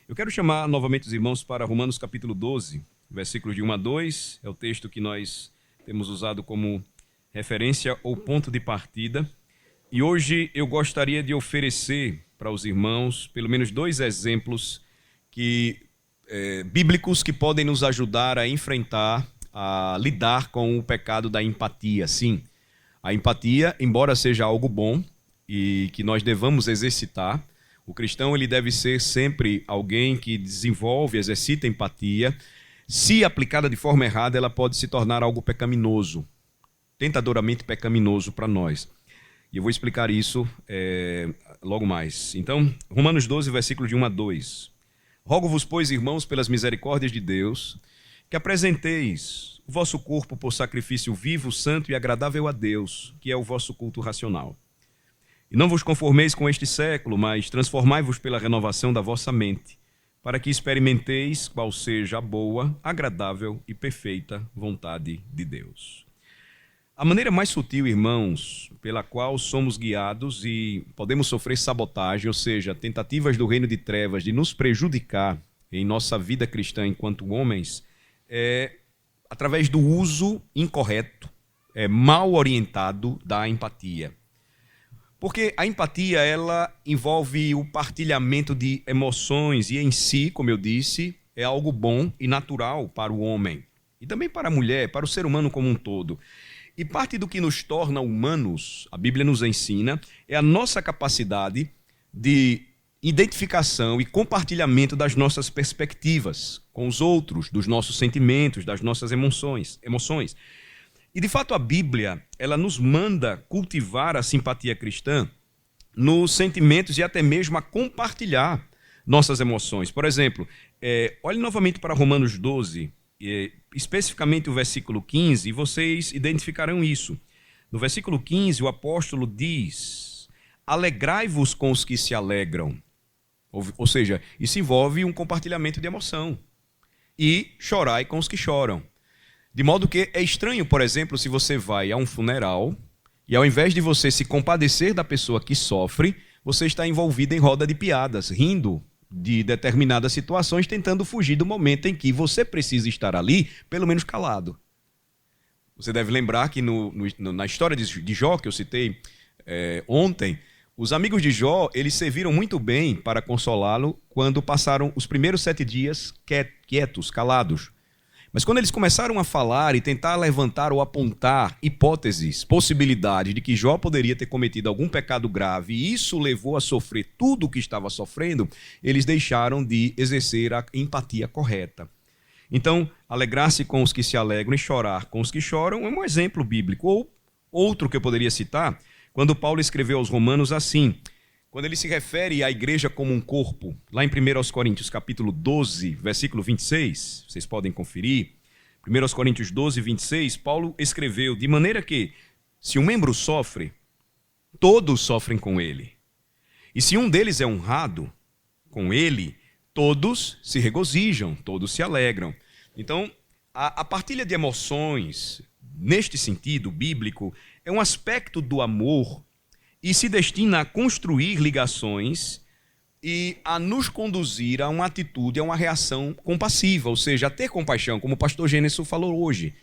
Eu quero chamar novamente os irmãos para Romanos capítulo 12, versículos de 1 a 2. É o texto que nós temos usado como referência ou ponto de partida. E hoje eu gostaria de oferecer para os irmãos pelo menos dois exemplos bíblicos que podem nos ajudar a enfrentar, a lidar com o pecado da empatia. Sim, a empatia, embora seja algo bom e que nós devamos exercitar, o cristão ele deve ser sempre alguém que desenvolve, exercita empatia. Se aplicada de forma errada, ela pode se tornar algo pecaminoso, tentadoramente pecaminoso para nós. E eu vou explicar isso logo mais. Então, Romanos 12, versículo de 1 a 2. Rogo-vos, pois, irmãos, pelas misericórdias de Deus, que apresenteis o vosso corpo por sacrifício vivo, santo e agradável a Deus, que é o vosso culto racional. E não vos conformeis com este século, mas transformai-vos pela renovação da vossa mente, para que experimenteis qual seja a boa, agradável e perfeita vontade de Deus. A maneira mais sutil, irmãos, pela qual somos guiados e podemos sofrer sabotagem, ou seja, tentativas do reino de trevas de nos prejudicar em nossa vida cristã enquanto homens, é através do uso incorreto, mal orientado da empatia. Porque a empatia, ela envolve o partilhamento de emoções e em si, como eu disse, é algo bom e natural para o homem. E também para a mulher, para o ser humano como um todo. E parte do que nos torna humanos, a Bíblia nos ensina, é a nossa capacidade de identificação e compartilhamento das nossas perspectivas com os outros, dos nossos sentimentos, das nossas emoções. E, de fato, a Bíblia, ela nos manda cultivar a simpatia cristã nos sentimentos e até mesmo a compartilhar nossas emoções. Por exemplo, olhe novamente para Romanos 12, especificamente o versículo 15, e vocês identificarão isso. No versículo 15, o apóstolo diz: alegrai-vos com os que se alegram. Ou seja, isso envolve um compartilhamento de emoção. E chorai com os que choram. De modo que é estranho, por exemplo, se você vai a um funeral e ao invés de você se compadecer da pessoa que sofre, você está envolvido em roda de piadas, rindo de determinadas situações, tentando fugir do momento em que você precisa estar ali, pelo menos calado. Você deve lembrar que na história de Jó, que eu citei ontem, os amigos de Jó, eles serviram muito bem para consolá-lo quando passaram os primeiros 7 dias quietos, calados. Mas quando eles começaram a falar e tentar levantar ou apontar hipóteses, possibilidades de que Jó poderia ter cometido algum pecado grave e isso levou a sofrer tudo o que estava sofrendo, eles deixaram de exercer a empatia correta. Então, alegrar-se com os que se alegram e chorar com os que choram é um exemplo bíblico. Ou outro que eu poderia citar, quando Paulo escreveu aos Romanos assim, quando ele se refere à igreja como um corpo, lá em 1 Coríntios capítulo 12, versículo 26, vocês podem conferir, 1 Coríntios 12, 26, Paulo escreveu, de maneira que, se um membro sofre, todos sofrem com ele. E se um deles é honrado com ele, todos se regozijam, todos se alegram. Então, a partilha de emoções, neste sentido bíblico, é um aspecto do amor e se destina a construir ligações e a nos conduzir a uma atitude, a uma reação compassiva, ou seja, a ter compaixão, como o pastor Gênesis falou hoje.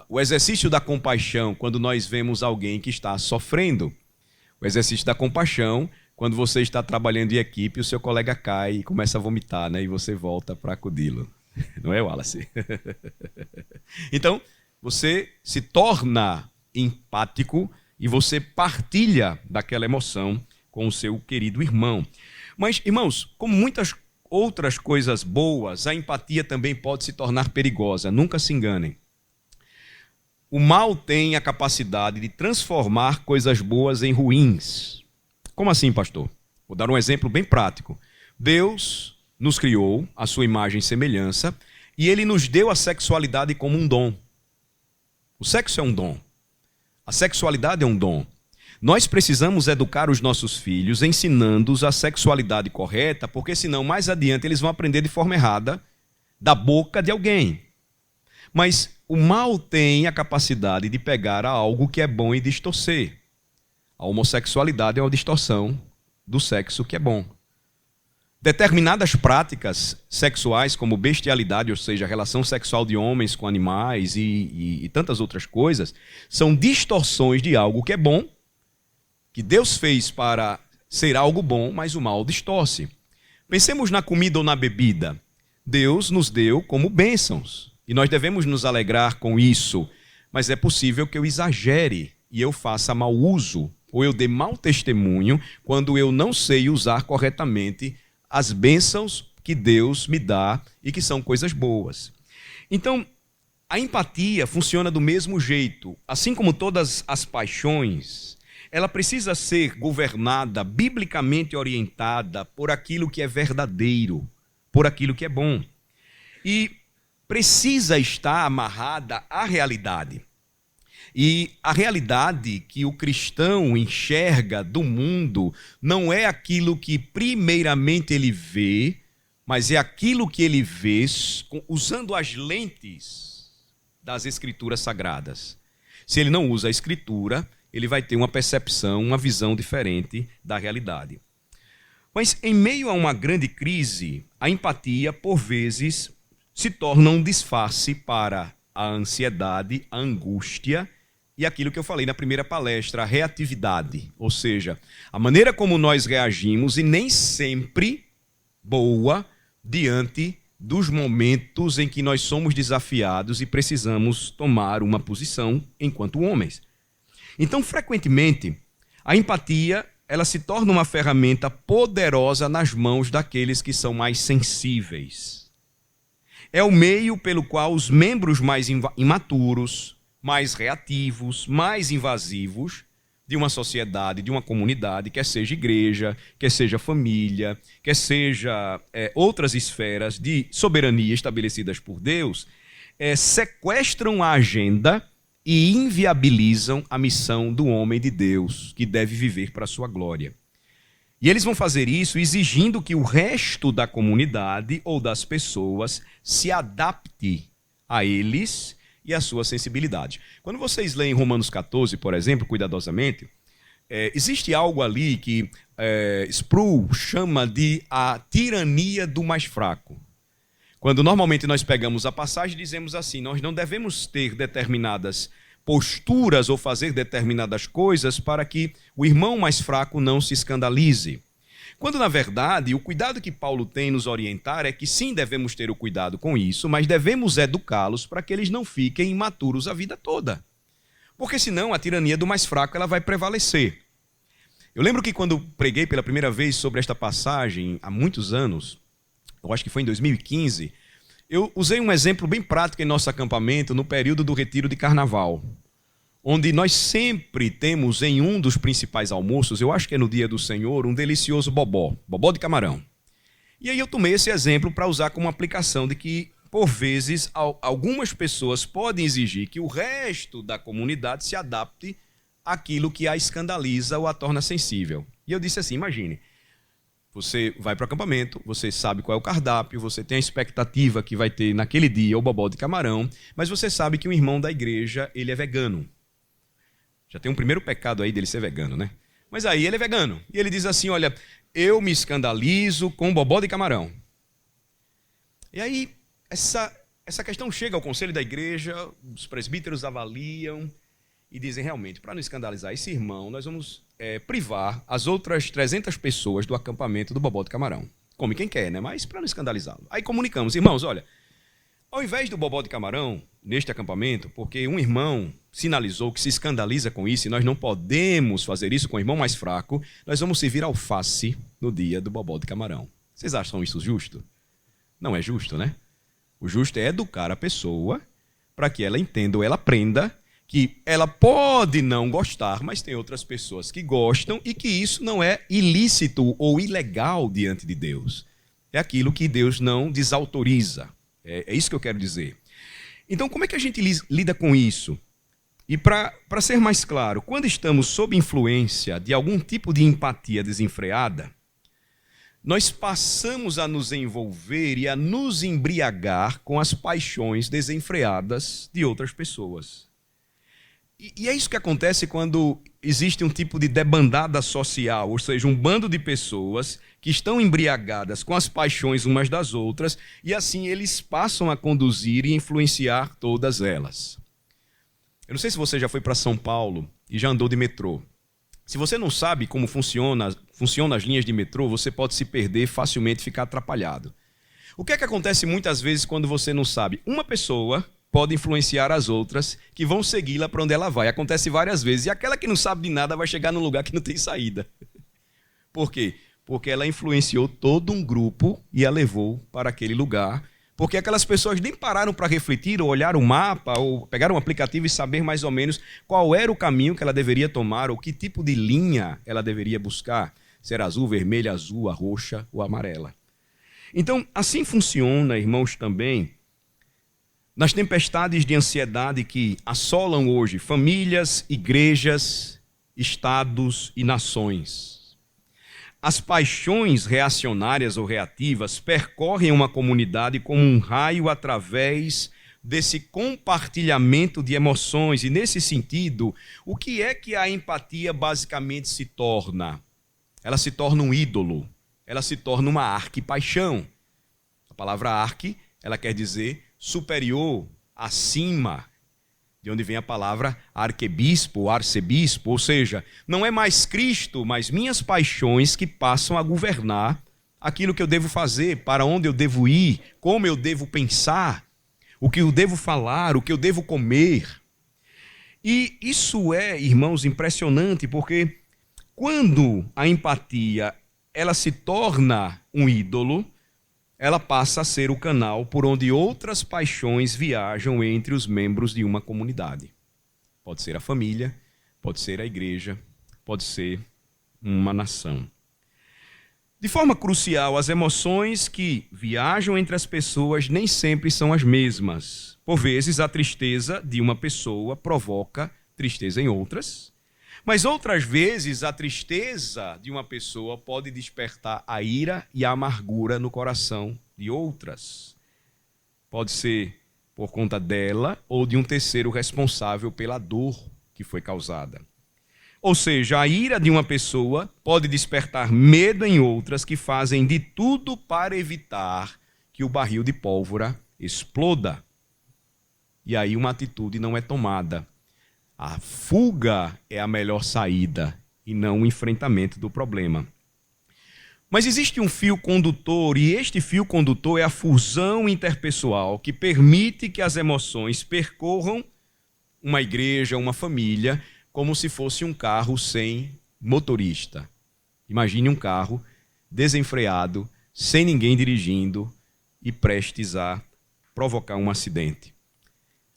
O exercício da compaixão, quando nós vemos alguém que está sofrendo. O exercício da compaixão, quando você está trabalhando em equipe, o seu colega cai e começa a vomitar, né? E você volta para acudi-lo. Não é, Wallace? Então, você se torna empático e você partilha daquela emoção com o seu querido irmão. Mas, irmãos, como muitas outras coisas boas, a empatia também pode se tornar perigosa. Nunca se enganem. O mal tem a capacidade de transformar coisas boas em ruins. Como assim, pastor? Vou dar um exemplo bem prático. Deus nos criou à sua imagem e semelhança e Ele nos deu a sexualidade como um dom. O sexo é um dom. A sexualidade é um dom. Nós precisamos educar os nossos filhos ensinando-os a sexualidade correta, porque senão mais adiante eles vão aprender de forma errada da boca de alguém. Mas o mal tem a capacidade de pegar algo que é bom e distorcer. A homossexualidade é uma distorção do sexo que é bom. Determinadas práticas sexuais, como bestialidade, ou seja, a relação sexual de homens com animais e tantas outras coisas, são distorções de algo que é bom, que Deus fez para ser algo bom, mas o mal distorce. Pensemos na comida ou na bebida. Deus nos deu como bênçãos, e nós devemos nos alegrar com isso, mas é possível que eu exagere e eu faça mau uso, ou eu dê mau testemunho quando eu não sei usar corretamente as bênçãos que Deus me dá e que são coisas boas. Então, a empatia funciona do mesmo jeito. Assim como todas as paixões, ela precisa ser governada, biblicamente orientada por aquilo que é verdadeiro, por aquilo que é bom. E precisa estar amarrada à realidade. E a realidade que o cristão enxerga do mundo não é aquilo que primeiramente ele vê, mas é aquilo que ele vê usando as lentes das escrituras sagradas. Se ele não usa a escritura, ele vai ter uma percepção, uma visão diferente da realidade. Mas em meio a uma grande crise, a empatia, por vezes, se torna um disfarce para a ansiedade, a angústia e aquilo que eu falei na primeira palestra, a reatividade, ou seja, a maneira como nós reagimos e nem sempre boa diante dos momentos em que nós somos desafiados e precisamos tomar uma posição enquanto homens. Então, frequentemente, a empatia, ela se torna uma ferramenta poderosa nas mãos daqueles que são mais sensíveis. É o meio pelo qual os membros mais imaturos, mais reativos, mais invasivos de uma sociedade, de uma comunidade, quer seja igreja, quer seja família, quer seja outras esferas de soberania estabelecidas por Deus, sequestram a agenda e inviabilizam a missão do homem de Deus, que deve viver para a sua glória. E eles vão fazer isso exigindo que o resto da comunidade ou das pessoas se adapte a eles e a sua sensibilidade. Quando vocês leem Romanos 14, por exemplo, cuidadosamente, existe algo ali que Sproul chama de a tirania do mais fraco. Quando normalmente nós pegamos a passagem e dizemos assim, nós não devemos ter determinadas posturas ou fazer determinadas coisas para que o irmão mais fraco não se escandalize. Quando, na verdade, o cuidado que Paulo tem nos orientar é que sim, devemos ter o cuidado com isso, mas devemos educá-los para que eles não fiquem imaturos a vida toda. Porque senão a tirania do mais fraco ela vai prevalecer. Eu lembro que quando preguei pela primeira vez sobre esta passagem, há muitos anos, eu acho que foi em 2015, eu usei um exemplo bem prático em nosso acampamento no período do retiro de carnaval, onde nós sempre temos em um dos principais almoços, eu acho que é no dia do Senhor, um delicioso bobó de camarão. E aí eu tomei esse exemplo para usar como aplicação de que, por vezes, algumas pessoas podem exigir que o resto da comunidade se adapte àquilo que a escandaliza ou a torna sensível. E eu disse assim, imagine, você vai para o acampamento, você sabe qual é o cardápio, você tem a expectativa que vai ter naquele dia o bobó de camarão, mas você sabe que um irmão da igreja, ele é vegano. Já tem um primeiro pecado aí dele ser vegano, né? Mas aí ele é vegano. E ele diz assim, olha, eu me escandalizo com bobó de camarão. E aí, essa questão chega ao conselho da igreja, os presbíteros avaliam e dizem, realmente, para não escandalizar esse irmão, nós vamos privar as outras 300 pessoas do acampamento do bobó de camarão. Come quem quer, né? Mas para não escandalizá-lo. Aí comunicamos, irmãos, olha, ao invés do bobó de camarão, neste acampamento, porque um irmão sinalizou que se escandaliza com isso e nós não podemos fazer isso com o irmão mais fraco, nós vamos servir alface no dia do bobó de camarão. Vocês acham isso justo? Não é justo, né? O justo é educar a pessoa para que ela entenda ou ela aprenda que ela pode não gostar, mas tem outras pessoas que gostam e que isso não é ilícito ou ilegal diante de Deus. É aquilo que Deus não desautoriza. É isso que eu quero dizer. Então, como é que a gente lida com isso? E para ser mais claro, quando estamos sob influência de algum tipo de empatia desenfreada, nós passamos a nos envolver e a nos embriagar com as paixões desenfreadas de outras pessoas. E é isso que acontece quando existe um tipo de debandada social, ou seja, um bando de pessoas que estão embriagadas com as paixões umas das outras, e assim eles passam a conduzir e influenciar todas elas. Eu não sei se você já foi para São Paulo e já andou de metrô. Se você não sabe como funcionam as linhas de metrô, você pode se perder facilmente, ficar atrapalhado. O que é que acontece muitas vezes quando você não sabe? Uma pessoa pode influenciar as outras que vão segui-la para onde ela vai. Acontece várias vezes. E aquela que não sabe de nada vai chegar num lugar que não tem saída. Por quê? Porque ela influenciou todo um grupo e a levou para aquele lugar. Porque aquelas pessoas nem pararam para refletir, ou olhar o mapa, ou pegar um aplicativo e saber mais ou menos qual era o caminho que ela deveria tomar, ou que tipo de linha ela deveria buscar. Se era azul, vermelha, azul, a roxa ou a amarela. Então, assim funciona, irmãos, também nas tempestades de ansiedade que assolam hoje famílias, igrejas, estados e nações. As paixões reacionárias ou reativas percorrem uma comunidade como um raio através desse compartilhamento de emoções. E nesse sentido, o que é que a empatia basicamente se torna? Ela se torna um ídolo, ela se torna uma arquipaixão. A palavra arque, ela quer dizer superior, acima, de onde vem a palavra arquebispo, arcebispo, ou seja, não é mais Cristo, mas minhas paixões que passam a governar aquilo que eu devo fazer, para onde eu devo ir, como eu devo pensar, o que eu devo falar, o que eu devo comer. E isso é, irmãos, impressionante, porque quando a empatia ela se torna um ídolo, ela passa a ser o canal por onde outras paixões viajam entre os membros de uma comunidade. Pode ser a família, pode ser a igreja, pode ser uma nação. De forma crucial, as emoções que viajam entre as pessoas nem sempre são as mesmas. Por vezes, a tristeza de uma pessoa provoca tristeza em outras, mas outras vezes a tristeza de uma pessoa pode despertar a ira e a amargura no coração de outras. Pode ser por conta dela ou de um terceiro responsável pela dor que foi causada. Ou seja, a ira de uma pessoa pode despertar medo em outras que fazem de tudo para evitar que o barril de pólvora exploda. E aí uma atitude não é tomada. A fuga é a melhor saída e não o enfrentamento do problema. Mas existe um fio condutor, e este fio condutor é a fusão interpessoal que permite que as emoções percorram uma igreja, uma família, como se fosse um carro sem motorista. Imagine um carro desenfreado, sem ninguém dirigindo e prestes a provocar um acidente.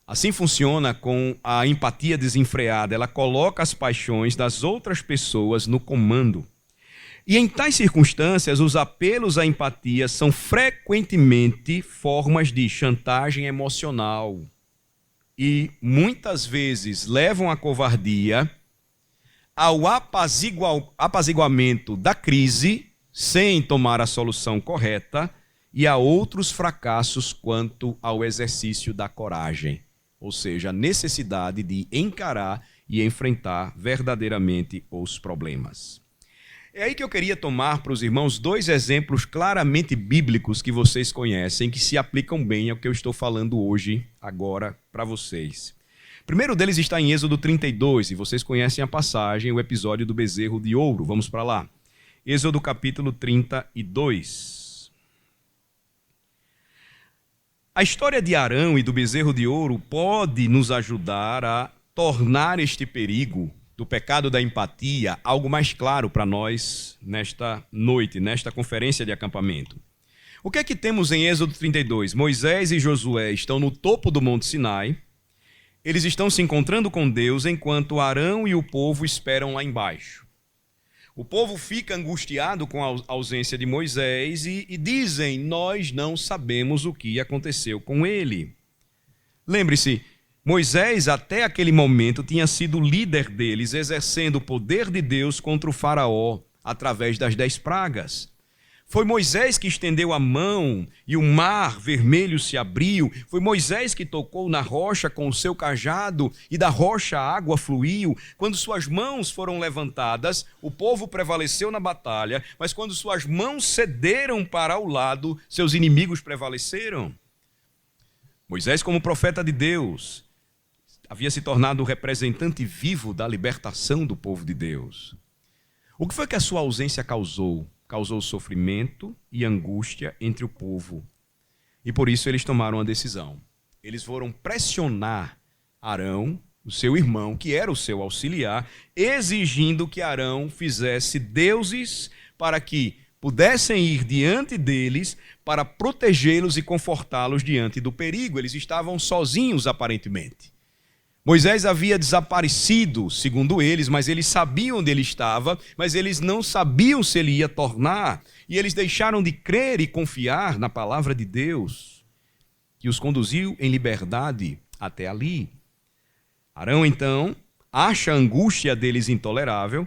Assim funciona com a empatia desenfreada. Ela coloca as paixões das outras pessoas no comando. E em tais circunstâncias, os apelos à empatia são frequentemente formas de chantagem emocional. E muitas vezes levam à covardia, ao apaziguamento da crise, sem tomar a solução correta, e a outros fracassos quanto ao exercício da coragem. Ou seja, a necessidade de encarar e enfrentar verdadeiramente os problemas. É aí que eu queria tomar para os irmãos 2 exemplos claramente bíblicos que vocês conhecem, que se aplicam bem ao que eu estou falando hoje, agora, para vocês. O primeiro deles está em Êxodo 32, e vocês conhecem a passagem, o episódio do bezerro de ouro. Vamos para lá. Êxodo capítulo 32. A história de Arão e do bezerro de ouro pode nos ajudar a tornar este perigo do pecado da empatia algo mais claro para nós nesta noite, nesta conferência de acampamento. O que é que temos em Êxodo 32? Moisés e Josué estão no topo do Monte Sinai, eles estão se encontrando com Deus enquanto Arão e o povo esperam lá embaixo. O povo fica angustiado com a ausência de Moisés e dizem, nós não sabemos o que aconteceu com ele. Lembre-se, Moisés até aquele momento tinha sido líder deles, exercendo o poder de Deus contra o faraó através das 10 pragas. Foi Moisés que estendeu a mão e o mar vermelho se abriu. Foi Moisés que tocou na rocha com o seu cajado e da rocha a água fluiu. Quando suas mãos foram levantadas, o povo prevaleceu na batalha, mas quando suas mãos cederam para o lado, seus inimigos prevaleceram. Moisés, como profeta de Deus, havia se tornado o representante vivo da libertação do povo de Deus. O que foi que a sua ausência causou? Causou sofrimento e angústia entre o povo. E por isso eles tomaram uma decisão. Eles foram pressionar Arão, o seu irmão, que era o seu auxiliar, exigindo que Arão fizesse deuses para que pudessem ir diante deles para protegê-los e confortá-los diante do perigo. Eles estavam sozinhos, aparentemente. Moisés havia desaparecido, segundo eles, mas eles sabiam onde ele estava, mas eles não sabiam se ele ia tornar. E eles deixaram de crer e confiar na palavra de Deus, que os conduziu em liberdade até ali. Arão, então, acha a angústia deles intolerável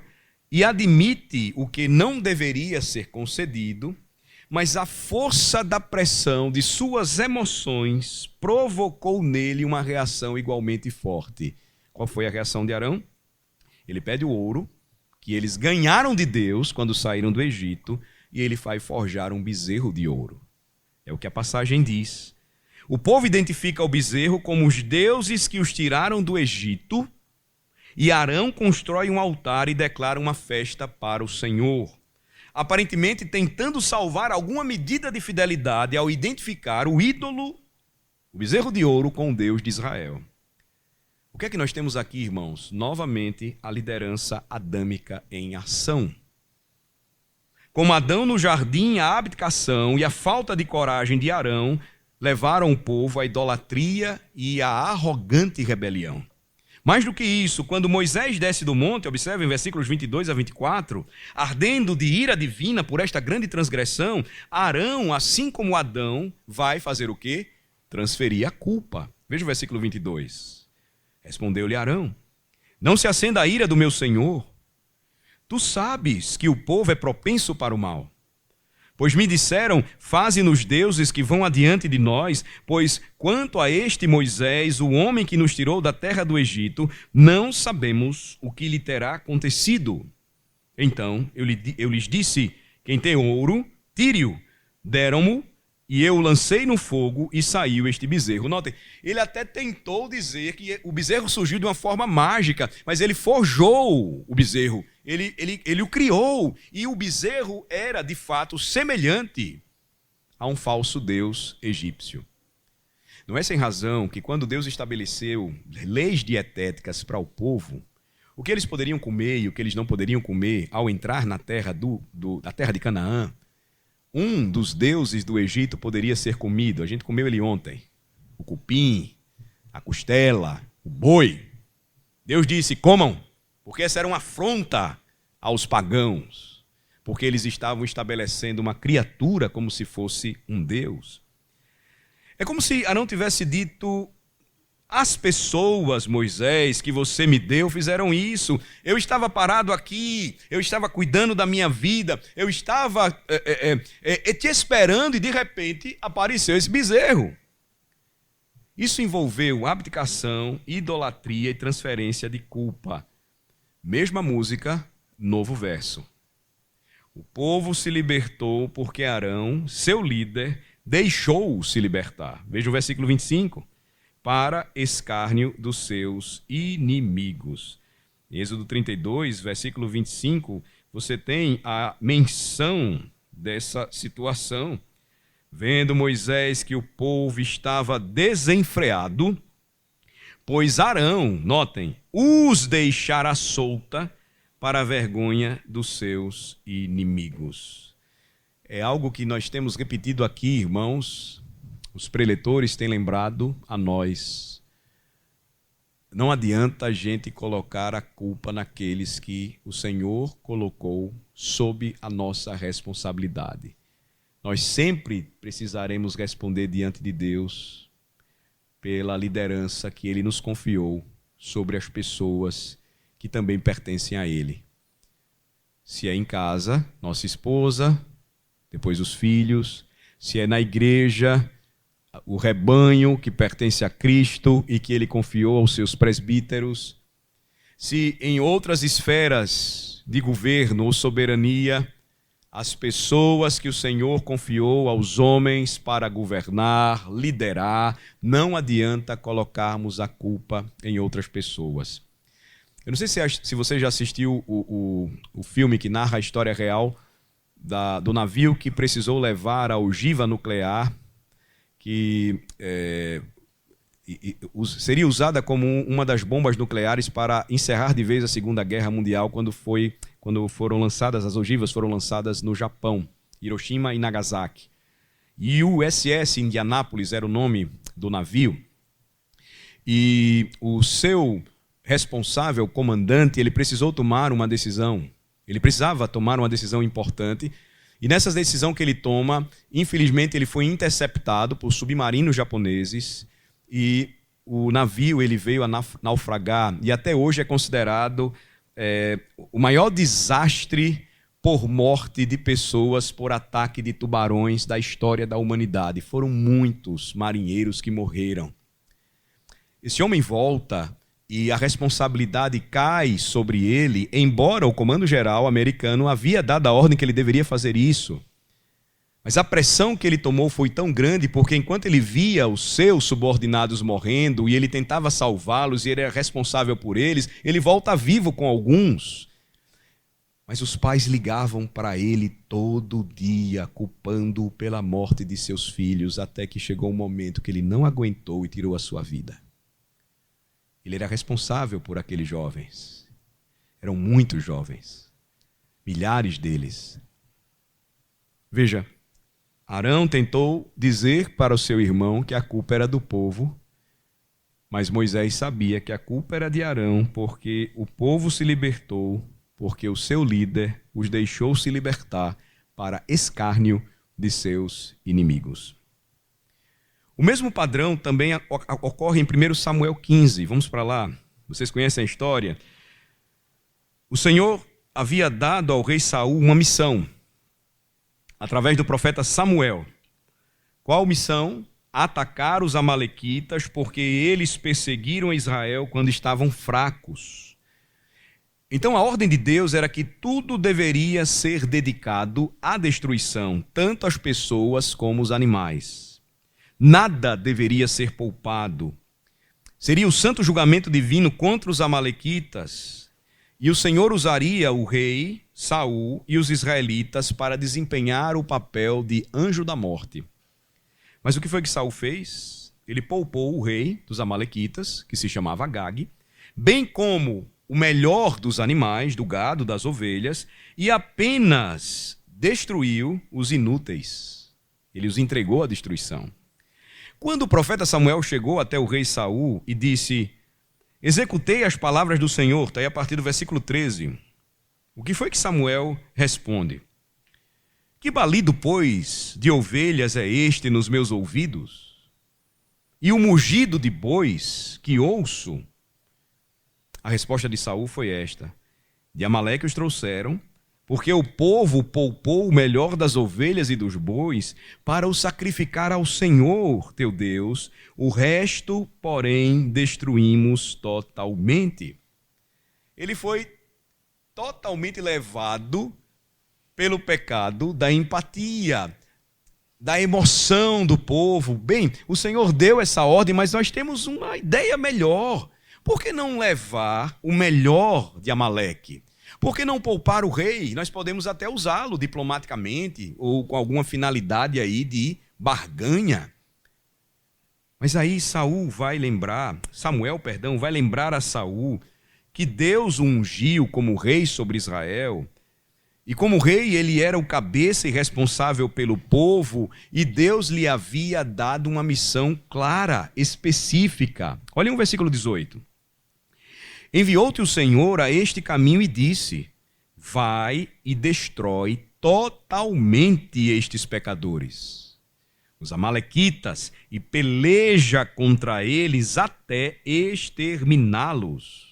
e admite o que não deveria ser concedido, mas a força da pressão de suas emoções provocou nele uma reação igualmente forte. Qual foi a reação de Arão? Ele pede o ouro que eles ganharam de Deus quando saíram do Egito e ele vai forjar um bezerro de ouro. É o que a passagem diz. O povo identifica o bezerro como os deuses que os tiraram do Egito e Arão constrói um altar e declara uma festa para o Senhor. Aparentemente tentando salvar alguma medida de fidelidade ao identificar o ídolo, o bezerro de ouro, com o Deus de Israel. O que é que nós temos aqui, irmãos? Novamente, a liderança adâmica em ação. Como Adão no jardim, a abdicação e a falta de coragem de Arão levaram o povo à idolatria e à arrogante rebelião. Mais do que isso, quando Moisés desce do monte, observe em versículos 22 a 24, ardendo de ira divina por esta grande transgressão, Arão, assim como Adão, vai fazer o quê? Transferir a culpa. Veja o versículo 22. Respondeu-lhe Arão: não se acenda a ira do meu senhor. Tu sabes que o povo é propenso para o mal. Pois me disseram, faze-nos deuses que vão adiante de nós, pois quanto a este Moisés, o homem que nos tirou da terra do Egito, não sabemos o que lhe terá acontecido. Então eu lhes disse, quem tem ouro, tire-o. Deram-mo, e eu o lancei no fogo e saiu este bezerro. Notem, ele até tentou dizer que o bezerro surgiu de uma forma mágica, mas ele forjou o bezerro. Ele o criou, e o bezerro era, de fato, semelhante a um falso deus egípcio. Não é sem razão que quando Deus estabeleceu leis dietéticas para o povo, o que eles poderiam comer e o que eles não poderiam comer ao entrar na terra, da terra de Canaã, um dos deuses do Egito poderia ser comido. A gente comeu ele ontem. O cupim, a costela, o boi. Deus disse, comam. Porque essa era uma afronta aos pagãos, porque eles estavam estabelecendo uma criatura como se fosse um Deus. É como se Arão tivesse dito, as pessoas, Moisés, que você me deu, fizeram isso. Eu estava parado aqui, eu estava cuidando da minha vida, eu estava te esperando e de repente apareceu esse bezerro. Isso envolveu abdicação, idolatria e transferência de culpa. Mesma música, novo verso. O povo se libertou porque Arão, seu líder, deixou se libertar. Veja o versículo 25. Para escárnio dos seus inimigos. Em Êxodo 32, versículo 25, você tem a menção dessa situação. Vendo Moisés que o povo estava desenfreado, pois Arão, notem, os deixará solta para a vergonha dos seus inimigos. É algo que nós temos repetido aqui, irmãos. Os preletores têm lembrado a nós. Não adianta a gente colocar a culpa naqueles que o Senhor colocou sob a nossa responsabilidade. Nós sempre precisaremos responder diante de Deus pela liderança que Ele nos confiou sobre as pessoas que também pertencem a Ele. Se é em casa, nossa esposa, depois os filhos, se é na igreja, o rebanho que pertence a Cristo e que ele confiou aos seus presbíteros, se em outras esferas de governo ou soberania, as pessoas que o Senhor confiou aos homens para governar, liderar, não adianta colocarmos a culpa em outras pessoas. Eu não sei se você já assistiu o filme que narra a história real do navio que precisou levar a ogiva nuclear, que seria usada como uma das bombas nucleares para encerrar de vez a Segunda Guerra Mundial, quando foram lançadas, as ogivas foram lançadas no Japão, Hiroshima e Nagasaki. E o USS Indianápolis era o nome do navio, e o seu responsável, comandante, ele precisava tomar uma decisão importante, e nessa decisão que ele toma, infelizmente ele foi interceptado por submarinos japoneses, e o navio ele veio a naufragar, e até hoje é considerado o maior desastre por morte de pessoas por ataque de tubarões da história da humanidade. Foram muitos marinheiros que morreram. Esse homem volta e a responsabilidade cai sobre ele, embora o comando-geral americano havia dado a ordem que ele deveria fazer isso. Mas a pressão que ele tomou foi tão grande, porque enquanto ele via os seus subordinados morrendo e ele tentava salvá-los e ele era responsável por eles, ele volta vivo com alguns. Mas os pais ligavam para ele todo dia, culpando-o pela morte de seus filhos, até que chegou um momento que ele não aguentou e tirou a sua vida. Ele era responsável por aqueles jovens. Eram muitos jovens, milhares deles. Veja, Arão tentou dizer para o seu irmão que a culpa era do povo, mas Moisés sabia que a culpa era de Arão, porque o povo se libertou, porque o seu líder os deixou se libertar para escárnio de seus inimigos. O mesmo padrão também ocorre em 1 Samuel 15. Vamos para lá. Vocês conhecem a história? O Senhor havia dado ao rei Saul uma missão, através do profeta Samuel. Qual missão? Atacar os amalequitas, porque eles perseguiram Israel quando estavam fracos. Então a ordem de Deus era que tudo deveria ser dedicado à destruição, tanto as pessoas como os animais. Nada deveria ser poupado. Seria o santo julgamento divino contra os amalequitas, e o Senhor usaria o rei Saul e os israelitas para desempenhar o papel de anjo da morte. Mas o que foi que Saul fez? Ele poupou o rei dos amalequitas, que se chamava Agag, bem como o melhor dos animais, do gado, das ovelhas, e apenas destruiu os inúteis. Ele os entregou à destruição. Quando o profeta Samuel chegou até o rei Saul e disse: executei as palavras do Senhor, está aí a partir do versículo 13. O que foi que Samuel responde? Que balido, pois, de ovelhas é este nos meus ouvidos? E o mugido de bois que ouço? A resposta de Saul foi esta: de Amaleque os trouxeram, porque o povo poupou o melhor das ovelhas e dos bois para o sacrificar ao Senhor teu Deus, o resto, porém, destruímos totalmente. Ele foi totalmente levado pelo pecado da empatia, da emoção do povo. Bem, o Senhor deu essa ordem, mas nós temos uma ideia melhor. Por que não levar o melhor de Amaleque? Por que não poupar o rei? Nós podemos até usá-lo diplomaticamente ou com alguma finalidade aí de barganha. Mas aí Samuel vai lembrar a Saul que Deus o ungiu como rei sobre Israel. E como rei, ele era o cabeça e responsável pelo povo, e Deus lhe havia dado uma missão clara, específica. Olhem o versículo 18. Enviou-te o Senhor a este caminho e disse: vai e destrói totalmente estes pecadores, os amalequitas, e peleja contra eles até exterminá-los.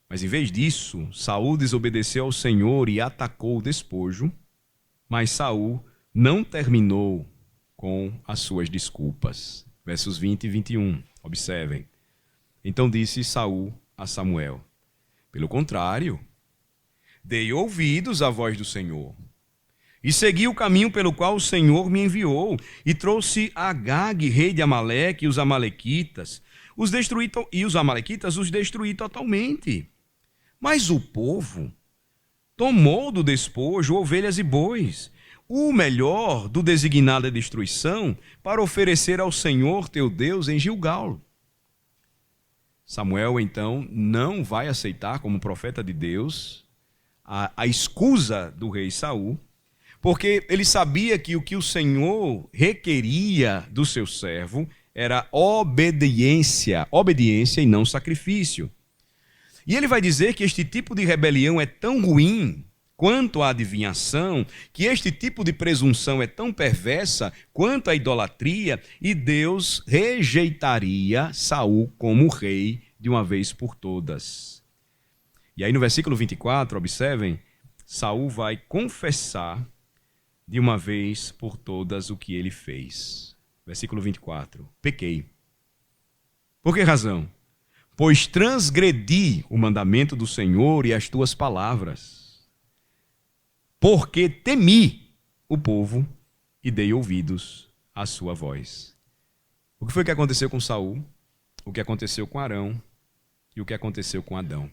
Mas em vez disso, Saul desobedeceu ao Senhor e atacou o despojo, Mas Saul não terminou com as suas desculpas. Versos 20 e 21, observem. Então disse Saul a Samuel: pelo contrário, dei ouvidos à voz do Senhor, e segui o caminho pelo qual o Senhor me enviou, e trouxe Agag, rei de Amaleque, e os amalequitas, os destruí totalmente. Mas o povo tomou do despojo ovelhas e bois, o melhor do designado à destruição, para oferecer ao Senhor teu Deus em Gilgal. Samuel, então, não vai aceitar como profeta de Deus a escusa do rei Saul, porque ele sabia que o que o Senhor requeria do seu servo era obediência e não sacrifício. E ele vai dizer que este tipo de rebelião é tão ruim quanto a adivinhação, que este tipo de presunção é tão perversa quanto a idolatria, e Deus rejeitaria Saul como rei de uma vez por todas. E aí no versículo 24, observem, Saul vai confessar de uma vez por todas o que ele fez. Versículo 24, pequei. Por que razão? Pois transgredi o mandamento do Senhor e as tuas palavras, porque temi o povo e dei ouvidos à sua voz. O que foi que aconteceu com Saul? O que aconteceu com Arão e o que aconteceu com Adão?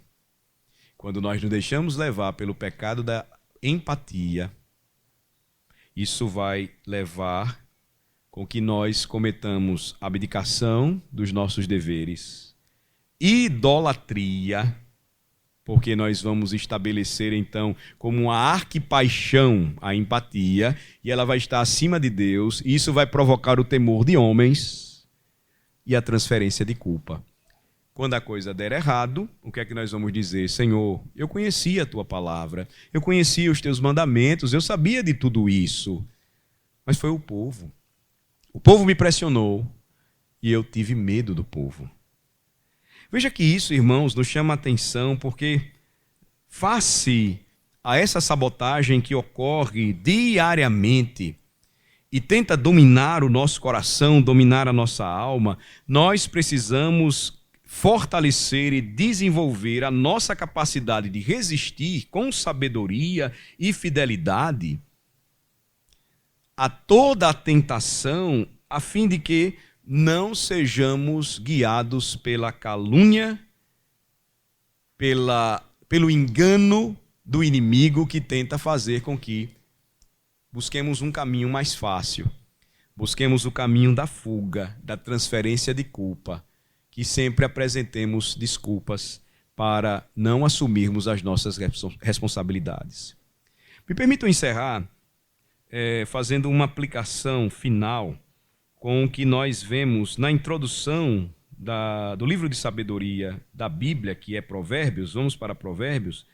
Quando nós nos deixamos levar pelo pecado da empatia, isso vai levar com que nós cometamos abdicação dos nossos deveres, idolatria, porque nós vamos estabelecer então como uma arquipaixão a empatia, e ela vai estar acima de Deus, e isso vai provocar o temor de homens e a transferência de culpa. Quando a coisa der errado, o que é que nós vamos dizer? Senhor, eu conhecia a tua palavra, eu conhecia os teus mandamentos, eu sabia de tudo isso, mas foi o povo. O povo me pressionou e eu tive medo do povo. Veja que isso, irmãos, nos chama a atenção, porque face a essa sabotagem que ocorre diariamente e tenta dominar o nosso coração, dominar a nossa alma, nós precisamos fortalecer e desenvolver a nossa capacidade de resistir com sabedoria e fidelidade a toda a tentação, a fim de que não sejamos guiados pela calúnia, pelo engano do inimigo que tenta fazer com que busquemos um caminho mais fácil, busquemos o caminho da fuga, da transferência de culpa, que sempre apresentemos desculpas para não assumirmos as nossas responsabilidades. Me permitam encerrar fazendo uma aplicação final com o que nós vemos na introdução do livro de sabedoria da Bíblia, que é Provérbios. Vamos para Provérbios,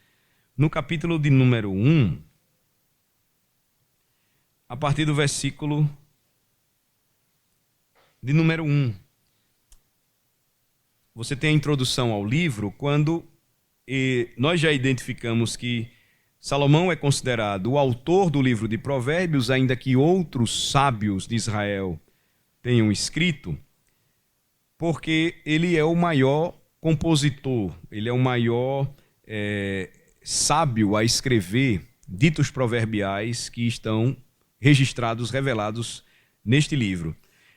no capítulo de número 1, a partir do versículo de número 1. Você tem a introdução ao livro, quando nós já identificamos que Salomão é considerado o autor do livro de Provérbios, ainda que outros sábios de Israel tenham escrito, porque ele é o maior compositor, ele é o maior sábio a escrever ditos proverbiais que estão registrados, revelados neste livro.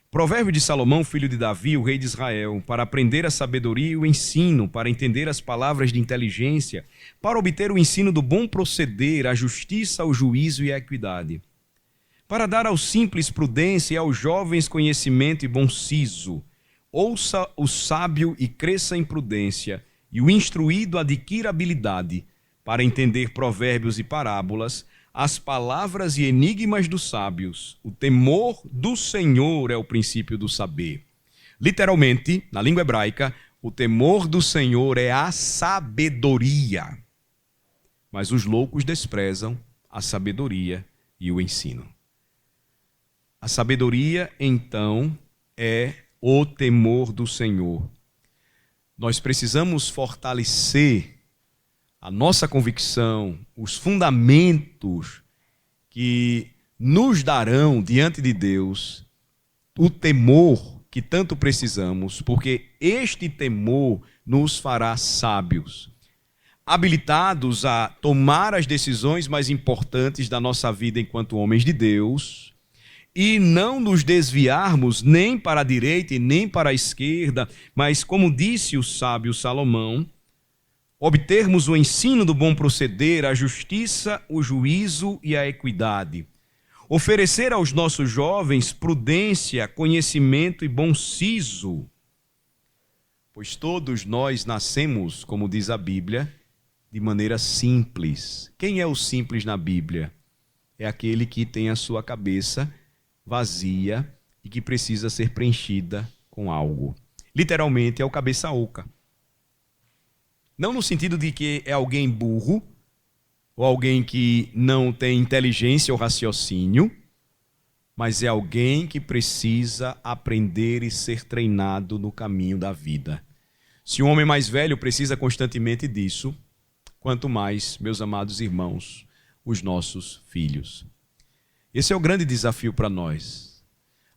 Provérbio de Salomão, filho de Davi, o rei de Israel, para aprender a sabedoria e o ensino, para entender as palavras de inteligência, para obter o ensino do bom proceder, a justiça, o juízo e a equidade, para dar aos simples prudência e aos jovens conhecimento e bom siso. Ouça o sábio e cresça em prudência, e o instruído adquira habilidade, para entender provérbios e parábolas, as palavras e enigmas dos sábios. O temor do Senhor é o princípio do saber. Literalmente, na língua hebraica, o temor do Senhor é a sabedoria. Mas os loucos desprezam a sabedoria e o ensino. A sabedoria, então, é o temor do Senhor. Nós precisamos fortalecer a nossa convicção, os fundamentos que nos darão diante de Deus o temor que tanto precisamos, porque este temor nos fará sábios, habilitados a tomar as decisões mais importantes da nossa vida enquanto homens de Deus e não nos desviarmos nem para a direita e nem para a esquerda, mas, como disse o sábio Salomão, obtermos o ensino do bom proceder, a justiça, o juízo e a equidade. Oferecer aos nossos jovens prudência, conhecimento e bom siso, pois todos nós nascemos, como diz a Bíblia, de maneira simples. Quem é o simples na Bíblia? É aquele que tem a sua cabeça vazia e que precisa ser preenchida com algo. Literalmente é o cabeça oca. Não no sentido de que é alguém burro, ou alguém que não tem inteligência ou raciocínio, mas é alguém que precisa aprender e ser treinado no caminho da vida. Se um homem mais velho precisa constantemente disso, quanto mais, meus amados irmãos, os nossos filhos. Esse é o grande desafio para nós.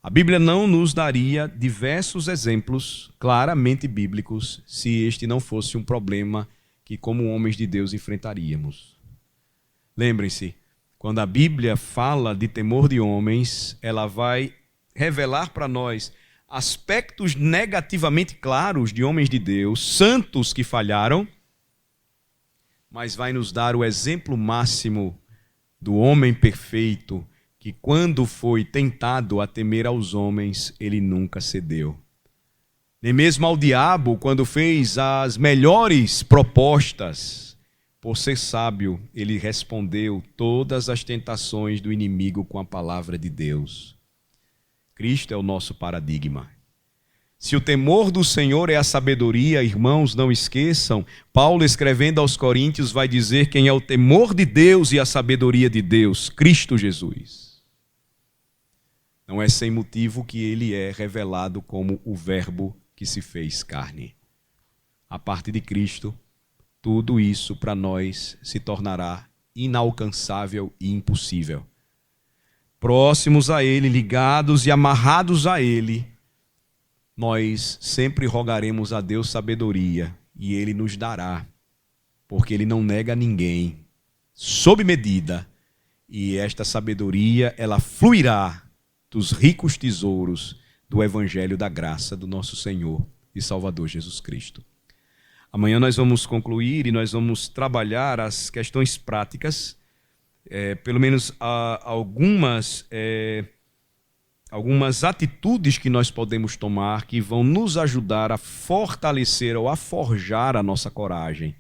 A Bíblia não nos daria diversos exemplos claramente bíblicos se este não fosse um problema que, como homens de Deus, enfrentaríamos. Lembrem-se, quando a Bíblia fala de temor de homens, ela vai revelar para nós aspectos negativamente claros de homens de Deus, santos que falharam, mas vai nos dar o exemplo máximo do homem perfeito, que quando foi tentado a temer aos homens, ele nunca cedeu. Nem mesmo ao diabo, quando fez as melhores propostas, por ser sábio, ele respondeu todas as tentações do inimigo com a palavra de Deus. Cristo é o nosso paradigma. Se o temor do Senhor é a sabedoria, irmãos, não esqueçam, Paulo, escrevendo aos Coríntios, vai dizer quem é o temor de Deus e a sabedoria de Deus: Cristo Jesus. Não é sem motivo que ele é revelado como o Verbo que se fez carne. A parte de Cristo, tudo isso para nós se tornará inalcançável e impossível. Próximos a Ele, ligados e amarrados a Ele, nós sempre rogaremos a Deus sabedoria e Ele nos dará, porque Ele não nega a ninguém, sob medida, e esta sabedoria, ela fluirá dos ricos tesouros do Evangelho da graça do nosso Senhor e Salvador Jesus Cristo. Amanhã nós vamos concluir e nós vamos trabalhar as questões práticas, pelo menos algumas atitudes que nós podemos tomar que vão nos ajudar a fortalecer ou a forjar a nossa coragem.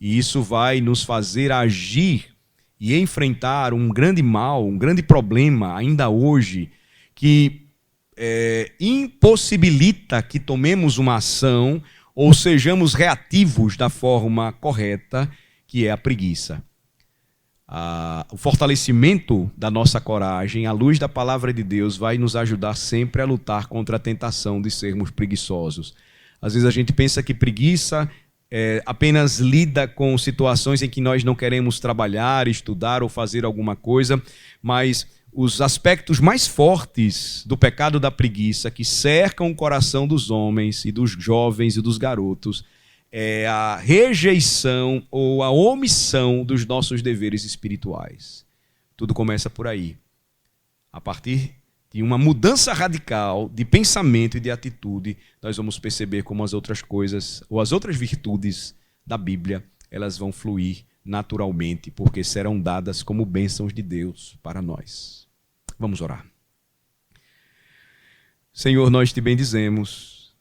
E isso vai nos fazer agir e enfrentar um grande mal, um grande problema ainda hoje, que impossibilita que tomemos uma ação ou sejamos reativos da forma correta, que é a preguiça. O fortalecimento da nossa coragem, à luz da palavra de Deus, vai nos ajudar sempre a lutar contra a tentação de sermos preguiçosos. Às vezes a gente pensa que preguiça apenas lida com situações em que nós não queremos trabalhar, estudar ou fazer alguma coisa, mas os aspectos mais fortes do pecado da preguiça que cercam o coração dos homens e dos jovens e dos garotos é a rejeição ou a omissão dos nossos deveres espirituais. Tudo começa por aí. A partir de uma mudança radical de pensamento e de atitude, nós vamos perceber como as outras coisas ou as outras virtudes da Bíblia, elas vão fluir naturalmente, porque serão dadas como bênçãos de Deus para nós. Vamos orar. Senhor, nós te bendizemos,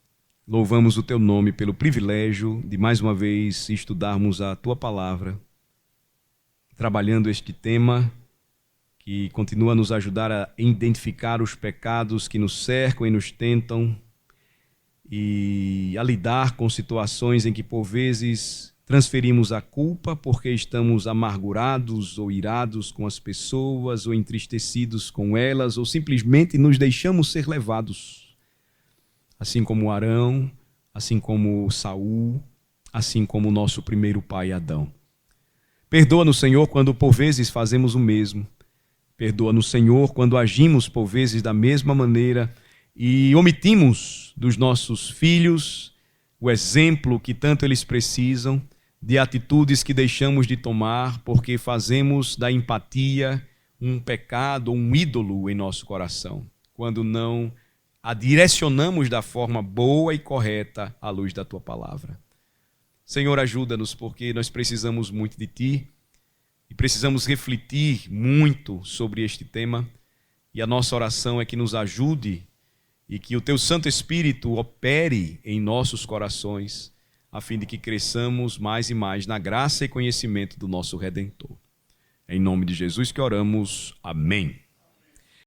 louvamos o teu nome pelo privilégio de mais uma vez estudarmos a tua palavra, trabalhando este tema que continua a nos ajudar a identificar os pecados que nos cercam e nos tentam e a lidar com situações em que por vezes transferimos a culpa porque estamos amargurados ou irados com as pessoas ou entristecidos com elas ou simplesmente nos deixamos ser levados. Assim como Arão, assim como Saul, assim como o nosso primeiro pai Adão. Perdoa-nos, Senhor, quando por vezes fazemos o mesmo. Perdoa-nos, Senhor, quando agimos por vezes da mesma maneira e omitimos dos nossos filhos o exemplo que tanto eles precisam, de atitudes que deixamos de tomar porque fazemos da empatia um pecado, um ídolo em nosso coração, quando não a direcionamos da forma boa e correta à luz da Tua palavra. Senhor, ajuda-nos, porque nós precisamos muito de Ti e precisamos refletir muito sobre este tema, e a nossa oração é que nos ajude e que o Teu Santo Espírito opere em nossos corações, a fim de que cresçamos mais e mais na graça e conhecimento do nosso Redentor. Em nome de Jesus que oramos. Amém.